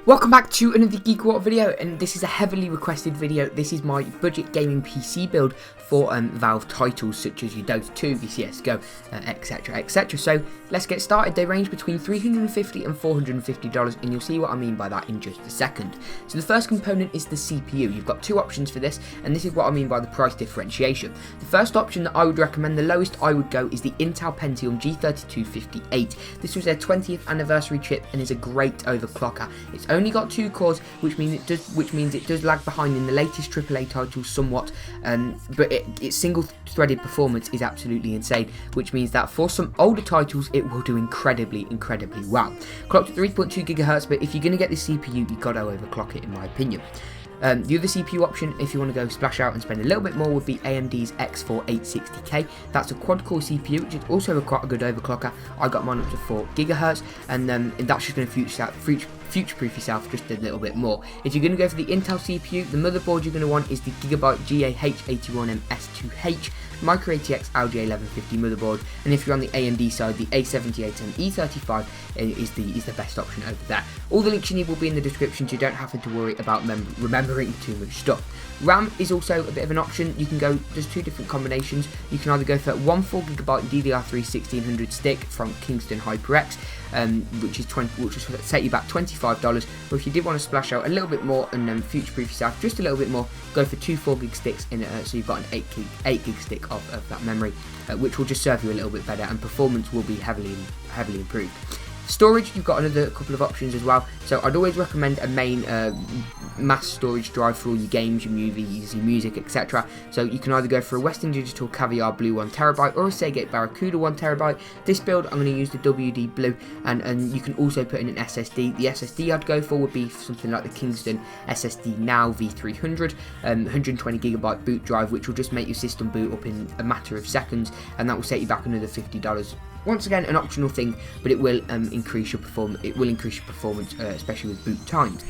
Welcome back to another GeekaWhat video, and this is a heavily requested video. This is my budget gaming PC build for Valve titles such as your Dota 2, CSGO, etc, etc. So let's get started. They range between $350 and $450, and you'll see what I mean by that in just a second. So the first component is the CPU. You've got two options for this, and this is what I mean by the price differentiation. The first option that I would recommend, the lowest I would go, is the Intel Pentium G3258. This was their 20th anniversary chip and is a great overclocker. It's only got 2 cores, which means it does lag behind in the latest AAA titles somewhat, but its single-threaded performance is absolutely insane, which means that for some older titles it will do incredibly well. Clocked at 3.2 GHz, but if you're going to get this CPU, you've got to overclock it, in my opinion. The other CPU option, if you want to go splash out and spend a little bit more, would be AMD's X4 860K. That's a quad-core CPU, which is also quite a good overclocker. I got mine up to 4 GHz, and that's just going to future-proof yourself just a little bit more. If you're going to go for the Intel CPU, the motherboard you're going to want is the GeekaWhat GAH81M S2H Micro ATX Algae 1150 motherboard, and if you're on the AMD side, the A78M E35 is the best option over there. All the links you need will be in the description, so you don't have to worry about remembering too much stuff. RAM is also a bit of an option. You can go, there's 2 different combinations. You can either go for one 4GB DDR3 1600 stick from Kingston HyperX, which will set you back $25, or if you did want to splash out a little bit more and future-proof yourself just a little bit more, go for 2 4GB sticks in it, so you've got an 8 gig stick of that memory, which will just serve you a little bit better, and performance will be heavily improved. Storage, you've got another couple of options as well, so I'd always recommend a main mass storage drive for all your games, your movies, your music, etc. So you can either go for a Western Digital Caviar Blue 1TB or a Seagate Barracuda 1TB. This build, I'm going to use the WD Blue, and you can also put in an SSD. The SSD I'd go for would be something like the Kingston SSD Now V300, 120GB boot drive, which will just make your system boot up in a matter of seconds, and that will set you back another $50. Once again, an optional thing, but it will increase your performance. Especially with boot times.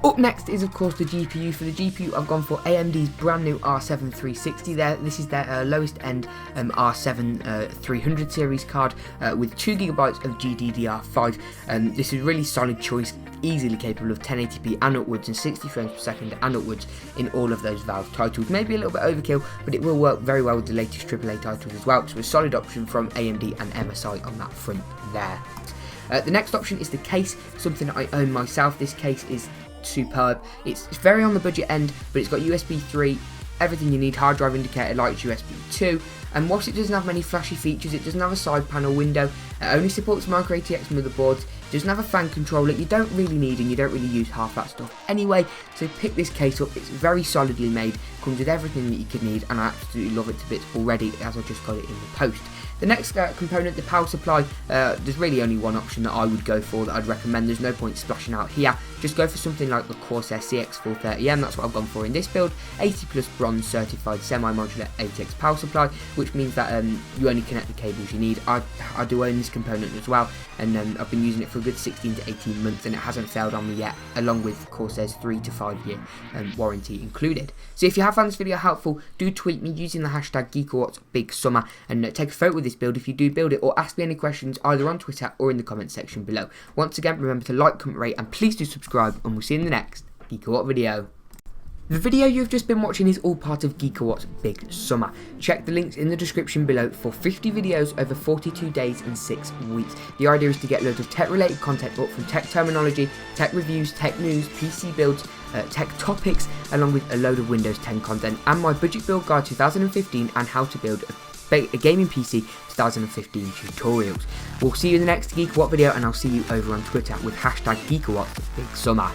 Up next is, of course, the GPU. For the GPU, I've gone for AMD's brand new R7 360. This is their lowest end R7 300 series card with 2GB of GDDR5. This is a really solid choice, easily capable of 1080p and upwards and 60 frames per second and upwards in all of those Valve titles. Maybe a little bit overkill, but it will work very well with the latest AAA titles as well. So a solid option from AMD and MSI on that front there. The next option is the case, something that I own myself. This case is superb. It's very on the budget end, but it's got USB 3, everything you need, hard drive indicator lights, USB 2, and whilst it doesn't have many flashy features, it doesn't have a side panel window, it only supports Micro ATX motherboards, it doesn't have a fan controller, you don't really need, and you don't really use half that stuff anyway, so pick this case up. It's very solidly made, comes with everything that you could need, and I absolutely love it to bits already, as I just got it in the post. The next component, the power supply, there's really only one option that I would go for, that I'd recommend. There's no point splashing out here. Just go for something like the Corsair CX430M. That's what I've gone for in this build. 80 plus bronze certified semi-modular ATX power supply, which means that you only connect the cables you need. I do own this component as well, and I've been using it for a good 16 to 18 months, and it hasn't failed on me yet, along with Corsair's 3 to 5 year warranty included. So if you have found this video helpful, do tweet me using the hashtag GeekaWhatBigSummer, and take a photo with this build if you do build it, or ask me any questions either on Twitter or in the comment section below. Once again, remember to like, comment, rate, and please do subscribe, and we'll see you in the next GeekaWhat video. The video you've just been watching is all part of GeekaWhat's Big Summer. Check the links in the description below for 50 videos over 42 days and 6 weeks. The idea is to get loads of tech related content up, from tech terminology, tech reviews, tech news, PC builds, tech topics, along with a load of Windows 10 content, and my budget build guide 2015 and how to build a gaming PC 2015 tutorials. We'll see you in the next GeekaWhat video, and I'll see you over on Twitter with hashtag GeekaWhatBigSummer.